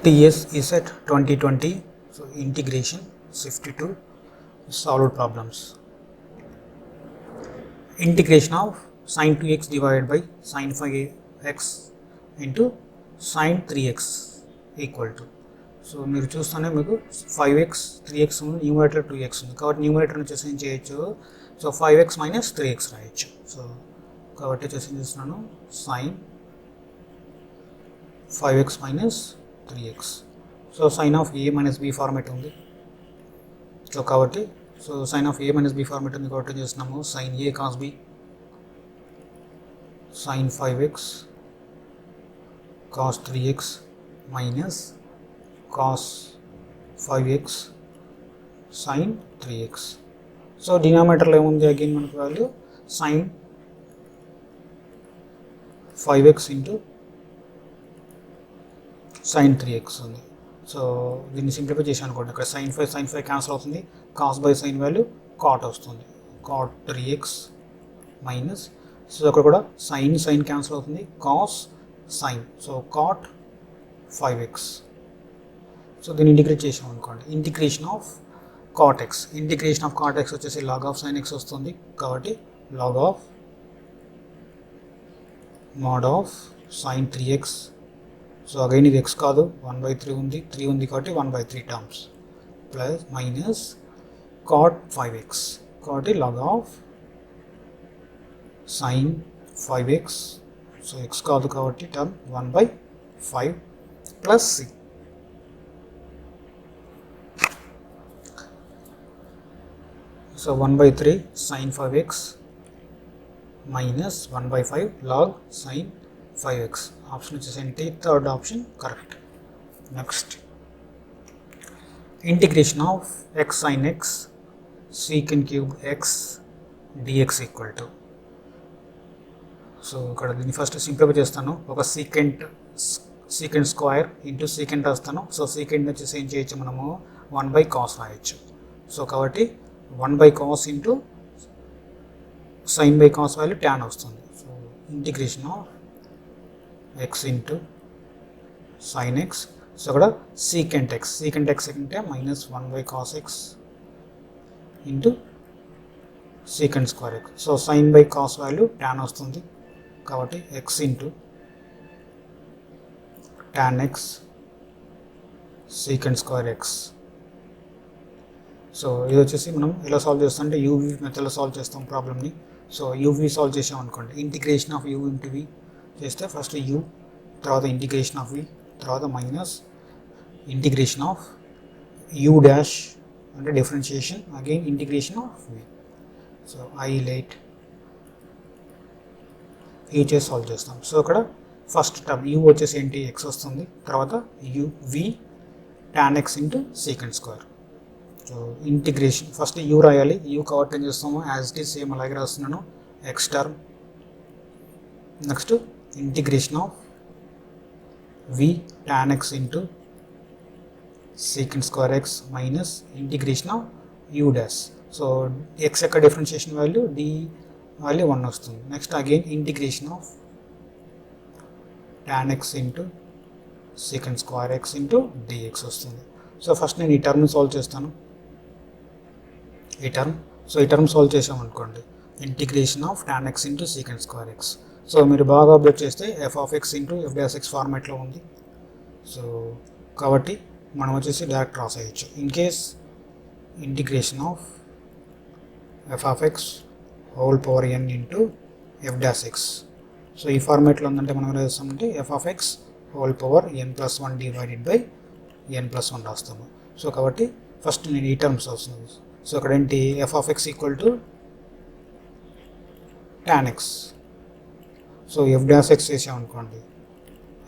TS is at 2020. So integration shift to solved problems. Integration of sin 2x divided by sin 5x into sin 3x equal to. So మీరు చూస్తూనే మీకు 5x 3x ఉంది, numerator 2x ఉంది కాబట్టి numerator వచ్చేసి ఏం చేయొచ్చు, so 5x minus 3x రాయొచ్చు. సో కాబట్టి వచ్చేసి ఏం చేస్తున్నాను, sine 5x minus 3x. So sine of A minus B format ఉంది. సో కాబట్టి so sine of A minus B format ఉంది కాబట్టి చేస్తున్నాము sine A cos B sine 5x cos 3x minus cos 5x sine 3x. So డినామినేటర్లో ఏముంది, again మనకు value sign 5x into sine 3x ఉంది. So దీన్ని సింప్లిఫై చేసి అనుకోండి, ఇక్కడ సైన్ 5 క్యాన్సిల్ అవుతుంది, cos by sine value cot వస్తుంది, కాట్ 3x మైనస్, సో అక్కడ కూడా సైన్ క్యాన్సిల్ అవుతుంది, cos sine, so cot 5x. So దీన్ని ఇంటిగ్రేట్ చేసాం అనుకోండి, integration of cot x, integration of cot x వచ్చేసి లాగ్ ఆఫ్ సైన్ ఎక్స్ వస్తుంది కాబట్టి log of mod of sine 3x. So again ఇది ఎక్స్ కాదు, 1/3 ఉంది, 3 ఉంది కాబట్టి 1/3 terms plus minus cot 5x కాబట్టి log of sine 5x. So x కాదు కాబట్టి term 1/5 plus c. So 1/3 sine 5x minus 1/5 log sine 5x. Option వచ్చేసి third option correct. Next integration of x sine x secant cube x dx equal to. So ఇక్కడ దీన్ని first simplify చేస్తాను, ఒక secant square into secant రాస్తాను. So secant వచ్చేసి ఏం చేయొచ్చు, మనము 1/cos రాయొచ్చు. సో కాబట్టి 1/cos into sin/cos value tan వస్తుంది. So integration of x into sine X. So అక్కడ సీకెంట్ ఎక్స్ అంటే minus 1/cos x into secant square x. So sin/cos value tan వస్తుంది కాబట్టి X into tan x secant square x. So ఇది వచ్చేసి మనం ఎలా solve చేస్తాం అంటే యూవీ మెథడ్లో సాల్వ్ చేస్తాం ప్రాబ్లమ్ని. సో యూవీ సాల్వ్ చేసాం అనుకోండి, integration of u into v చేస్తే ఫస్ట్ యూ, తర్వాత ఇంటిగ్రేషన్ ఆఫ్ వి, తర్వాత minus integration of u dash అంటే differentiation, again integration of v. So ILATE u చేసి సాల్వ్ చేస్తాం. సో ఇక్కడ ఫస్ట్ టర్మ్ యూ వచ్చేసి ఏంటి, ఎక్స్ వస్తుంది, తర్వాత u v tan x into secant square. So integration first u రాయాలి, u కాబట్టి ఏం చేస్తాము యాజ్ ఇట్ ఈస్ సేమ్ అలాగే రాస్తున్నాను, x term. Next integration of v tan x into secant square x minus integration of u dash. So x యొక్క differentiation value d value 1 వస్తుంది. Next again integration of tan x into secant square x into dx వస్తుంది. So first నేను ఈ term solve చేస్తాను, ఈ term. So ఈ term solve చేసామనుకోండి, integration of tan x into secant square x. So మీరు బాగా అప్డేట్ చేస్తే f of x into f dash X ఫార్మాట్లో ఉంది. సో కాబట్టి మనం వచ్చేసి డైరెక్ట్ రాసేయచ్చు. In case integration of f of x whole power n into f dash x. So ఈ ఫార్మాట్లో ఉందంటే మనం ఎలా చేస్తామంటే f of x whole power n+1 divided by n+1 రాస్తాము. సో కాబట్టి ఫస్ట్ నేను ఈ టర్మ్స్ వస్తుంది. సో ఇక్కడ ఏంటి, F of X equal to tan x. So F dash X చేసామనుకోండి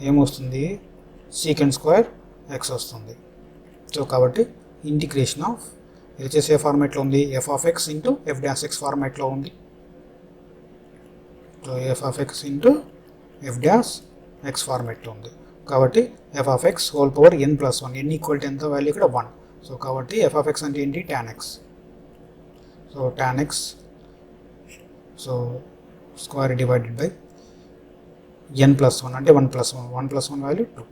ఏమొస్తుంది, సీకెంట్ స్క్వేర్ ఎక్స్ వస్తుంది. సో కాబట్టి ఇంటిగ్రేషన్ ఆఫ్ ఇది చేసే ఫార్మాట్లో ఉంది, F of x into f dash X ఫార్మాట్లో ఉంది. So F of x into f dash X ఫార్మాట్లో ఉంది కాబట్టి F of x whole power n+1, n equal to ఎంత వాల్యూ ఇక్కడ 1. సో కాబట్టి ఎఫ్ ఆఫ్ ఎక్స్ అంటే ఏంటి, tan x. So tan x so square divided by n+1 అంటే 1+1 value 2.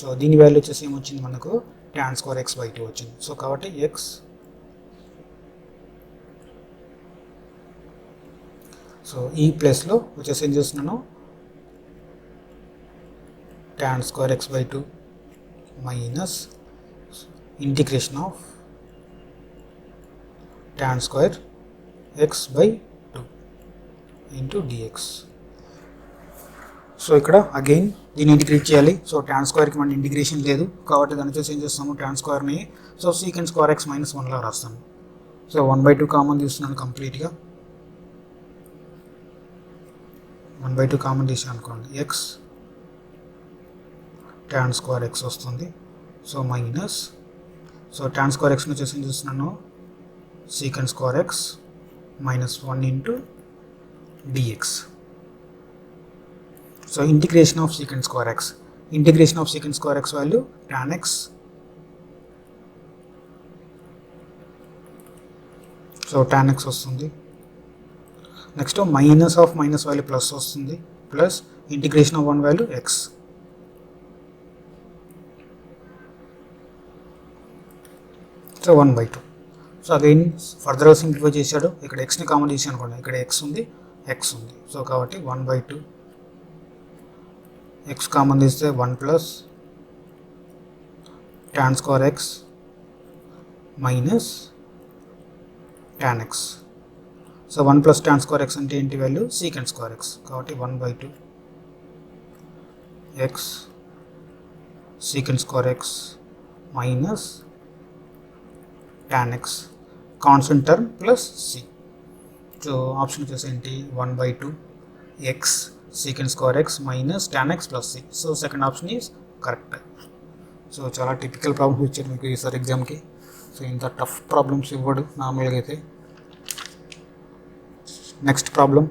So దీని వాల్యూ వచ్చేసి ఏమొచ్చింది మనకు tan స్క్వేర్ x బై 2 వచ్చింది. సో కాబట్టి x సో ఈ ప్లేస్లో వచ్చేసి ఏం చేస్తున్నాను tan square x by 2 minus integration of tan square x by 2 into dx. So ఇక్కడ అగైన్ దీన్ని ఇంటిగ్రేట్ చేయాలి. సో tan స్క్వేర్కి మన ఇంటిగ్రేషన్ లేదు కాబట్టి దాని వచ్చేసి ఏం చేస్తాము tan స్క్వేర్ని so secant square x minus 1 లా రాస్తాము. సో 1/2 కామన్ తీస్తున్నాను కంప్లీట్గా. 1/2 కామన్ తీసాను అనుకోండి x tan స్క్వేర్ x వస్తుంది. So minus so tan square x వచ్చేసి ఏం చేస్తున్నాను secant square x minus 1 into dx. So integration of secant square x, integration of secant square x value tan x. So tan x వస్తుంది. Next minus of minus value plus వస్తుంది plus integration of 1 value x. So 1/2. So again ఫర్దర్గా simplify చేశాడు. ఇక్కడ ఎక్స్ని common చేసి అనుకోండి, ఇక్కడ X ఉంది X ఉంది. సో కాబట్టి 1/2 ఎక్స్ కామన్ తీస్తే 1 plus tan square x minus tan x. So 1 plus tan square x అంటే ఏంటి వాల్యూ సీకెండ్ స్క్వేర్ x. కాబట్టి 1/2 X second square x minus tan x constant term plus c. So option వచ్చేసి ఏంటి 1/2 X second square x minus tan x plus c. So second option is correct. So చాలా typical problems ఇచ్చారు మీకు ఈసారి ఎగ్జామ్కి. So ఇంత tough problems ఇవ్వడు నార్మల్గా అయితే. Next problem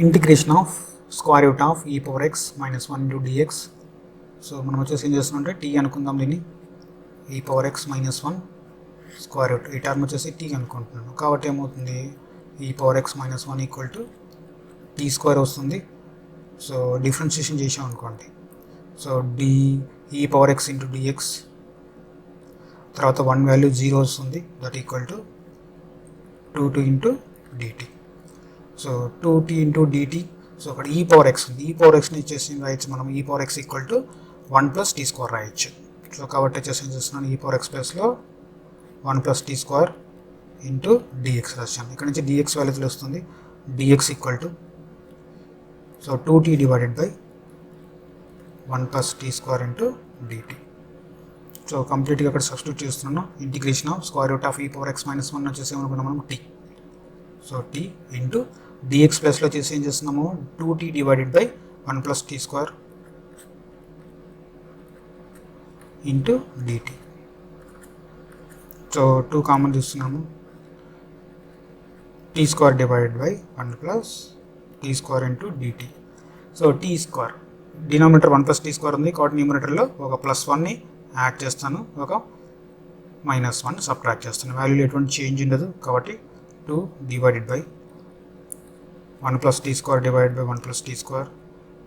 integration of square root of e power x minus 1 into dx. So మనం వచ్చేసి ఏం చేస్తున్నాం అంటే t అనుకుందాం దీన్ని e power x minus 1 square root. ఈ టర్మ్ వచ్చేసి t అనుకుంటున్నాను కాబట్టి ఏమవుతుంది e power x minus 1 equal to t square వస్తుంది. సో డిఫరెన్షియేషన్ చేసాం అనుకోండి. So e power x into dx తర్వాత 1 వాల్యూ 0 వస్తుంది that equal to 2t into dt. So 2t into dt. So అక్కడ e పవర్ x ఉంది, e power xని ఇచ్చేసి రాయొచ్చు మనం e power x equal to 1 plus t square రాయొచ్చు. So కాబట్టి వచ్చేసి ఏం చేస్తున్నాను e పవర్ x ప్లస్లో 1 plus t square into dx రాశాను. ఇక్కడ నుంచి dx వాల్యూ తెలుస్తుంది. dx equal to so 2t divided by 1 plus t square into dt. So కంప్లీట్గా అక్కడ సబ్స్టిట్యూట్ చేస్తున్నాను. Integration of square root of e power x minus 1 వచ్చేసి ఏమనుకున్నాం మనం t. So t into dx ప్లస్లో వచ్చేసి ఏం చేస్తున్నాము 2t divided by 1 plus t square into dt. So 2 common తీస్తున్నాము. t square divided by 1 plus t square into dt. So t square denominator 1 plus t square ఉంది కాబట్టి న్యూమరేటర్లో ఒక plus 1ని యాడ్ చేస్తాను, ఒక మైనస్ 1 సబ్ట్రాక్ట్ చేస్తాను. వాల్యూలో ఎటువంటి చేంజ్ ఉండదు కాబట్టి 2 divided by 1 plus t square divided by 1 plus t square.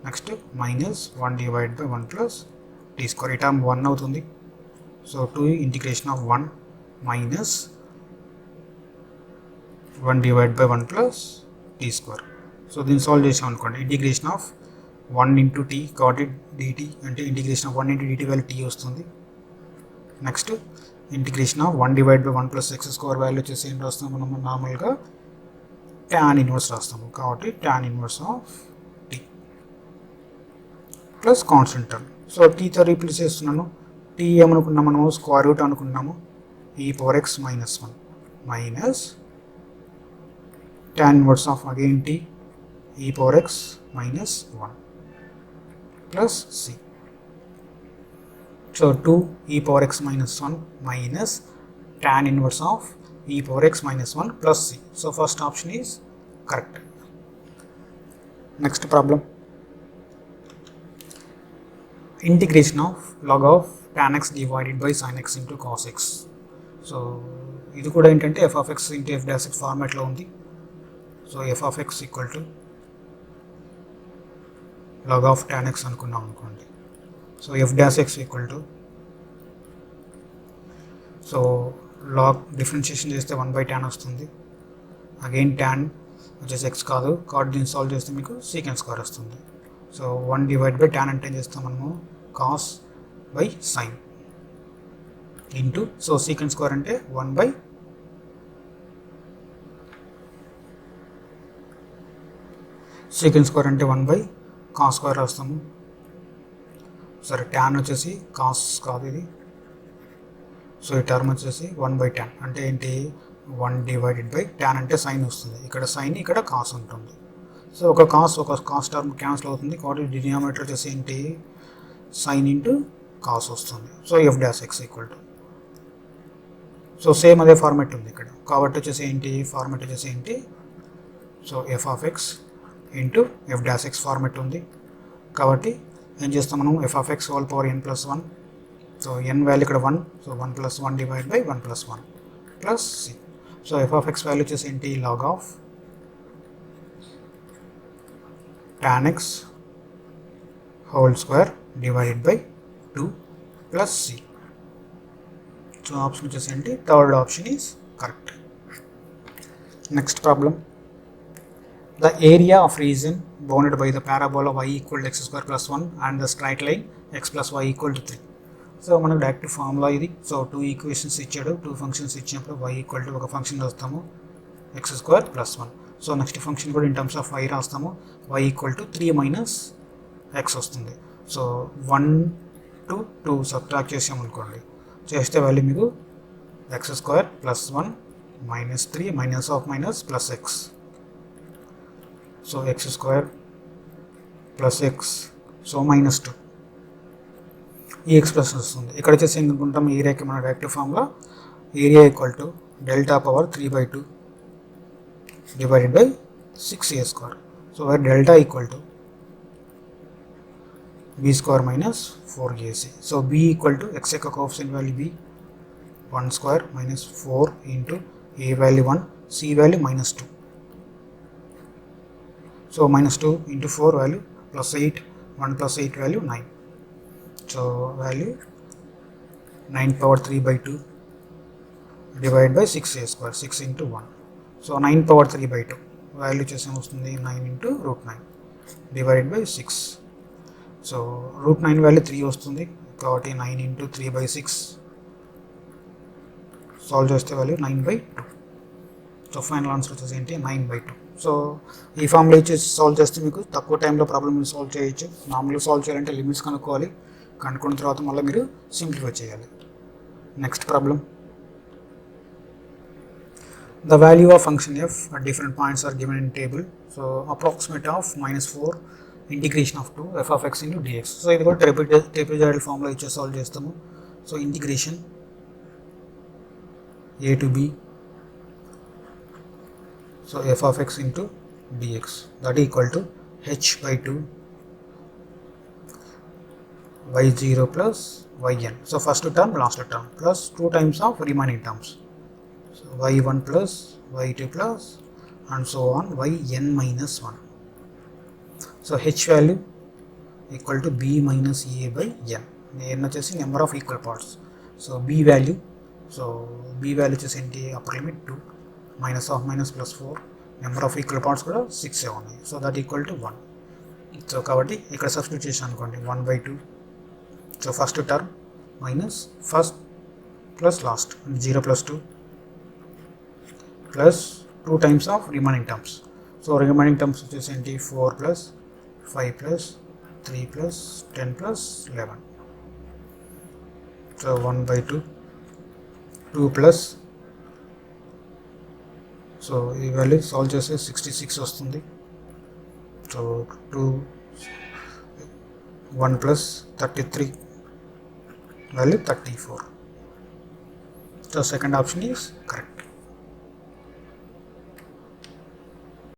Next minus 1 divide by 1 plus t square. ఈ టర్మ్ 1 అవుతుంది. So 2 integration of 1 minus 1 divide by 1 plus t square. So దీన్ని solve చేసాం అనుకోండి. Integration of 1 into t కాబట్టి dt అంటే integration of 1 into dt value t వస్తుంది. Next integration of 1 divide by 1 plus x square value వచ్చేసి ఏం రాస్తాము మనం నార్మల్గా tan ఇన్వర్స్ రాస్తాము కాబట్టి tan inverse of t plus constant term. So టీతో రీప్లేస్ చేస్తున్నాను. t ఏమనుకున్నాము మనము స్క్వేర్ రూట్ అనుకున్నాము e power x minus 1 minus tan inverse of again t e power x minus 1 plus c. So 2 e power x minus 1 minus tan inverse of e power x minus 1 plus c. So first option is correct. Next problem integration of log of tan x divided by sin x into cos x. సో ఇది కూడా ఏంటంటే f of x into f dash x ఫార్మాట్లో ఉంది. సో f of x equal to log of tan x అనుకున్నాం అనుకోండి. సో f dash x equal to, so log differentiation చేస్తే 1/tan వస్తుంది. అగైన్ tan వచ్చేసి x కాదు కాబట్టి దీన్ని సాల్వ్ చేస్తే మీకు సీకెండ్ స్క్వేర్ వస్తుంది. సో 1/tan అంటే ఏం చేస్తాం మనము, cos by sign into, so secant square అంటే 1/, సీకెండ్ స్క్వేర్ అంటే 1/cos స్క్వేర్ రాస్తాము. సరే ట్యాన్ వచ్చేసి కాస్ కాదు ఇది, సో ఈ టర్మ్ వచ్చేసి 1/tan అంటే ఏంటి, 1/tan అంటే సైన్ వస్తుంది, ఇక్కడ సైన్ ఇక్కడ కాస్ ఉంటుంది. సో ఒక కాస్ టర్మ్ క్యాన్సిల్ అవుతుంది కాబట్టి డినామినేటర్ వచ్చేసి ఏంటి, సైన్ ఇంటూ కాస్ వస్తుంది. So f dash x equal to, so same అదే ఫార్మాట్ ఉంది ఇక్కడ కాబట్టి వచ్చేసి ఏంటి, ఫార్మాట్ వచ్చేసి ఏంటి, so f of x into f dash x format ఉంది కాబట్టి ఏం చేస్తాం మనం, f of x whole power n plus 1, so n value ఇక్కడ 1, so 1 + 1 divide by 1 + 1 plus c. So f of x value వచ్చేసి ఏంటి, log of tan x whole square divided by 2 plus c. So option వచ్చేసి ఏంటి, third option is correct. Next problem, the area of region bounded by the parabola y equal to x² + 1 and the straight line x plus y equal to 3. So మనకు direct formula ఇది. So 2 equations ఇచ్చాడు, 2 functions ఇచ్చినప్పుడు y equal to ఒక function రాస్తాము x² + 1. So next function కూడా in terms of y రాస్తాము, y equal to 3 - x వస్తుంది. So 1 to 2 subtract చేసాము అనుకోండి, చేస్తే వాల్యూ మీకు x² + 1 - 3 - plus x. So x² + x, so -2 ఈ ఎక్స్ప్రెషన్ వస్తుంది. ఇక్కడ వచ్చేసి ఏంటనుకుంటాం, ఏరియాకి మన direct formula area equal to delta power 3/2 divided by 6a². So where delta equal to b² - 4ac. So b equal to x యొక్క coefficient value b 1² - 4 into a value 1, c value -2. So -2 into 4 value +8, 1 + 8 value 9. So value 9 power 3/2 divide by 6a², 6 into 1. So 9 power 3/2 value చేసి వస్తుంది 9 into √9 divide by 6. So √9 value 3 వస్తుంది కాబట్టి 9 into 3/6 solve చేస్తే value 9/2. So final answer వచ్చేసి ఏంటి, 9/2. So ఈ formula ఇచ్చేసి solve చేస్తే మీకు తక్కువ టైంలో ప్రాబ్లమ్ని సాల్వ్ చేయొచ్చు. నార్మల్గా సాల్వ్ చేయాలంటే లిమిట్స్ కనుక్కోవాలి, కనుక్కున్న తర్వాత మళ్ళీ మీరు సింప్లిఫై చేయాలి. Next problem, the value of function f at different points are given in table. So approximate of -4 integration of 2 f of x into dx. So ఇది కూడా ట్రెపెజాయిడల్ ఫార్ములా ఇచ్చే సాల్వ్ చేస్తాము. So integration a to b, so f of x into dx that equal to h/2 y0 plus yn. So first term, last term plus 2 times of remaining terms. So y1 plus y2 plus and so on yn minus 1. So h value equal to b minus a by n. n వచ్చేసి number of equal parts. So b value, so b value వచ్చేసి ఏంటి, upper limit 2 -(-) +4, number of equal parts కూడా 6 ఉన్నాయి. So that equal to 1. So కాబట్టి ఇక్కడ substitute చేసాను అనుకోండి 1/2. So first term minus first plus last 0 + 2 plus 2 times of remaining terms. So remaining terms వచ్చేసి ఏంటి, 4 + 5 + 3 + 10 + 11. సో 1/2 2 ప్లస్, సో ఈ వాల్యూ సాల్వ్ చేస్తే 66 వస్తుంది. So 2 1 + 33 value 34. So second option is correct.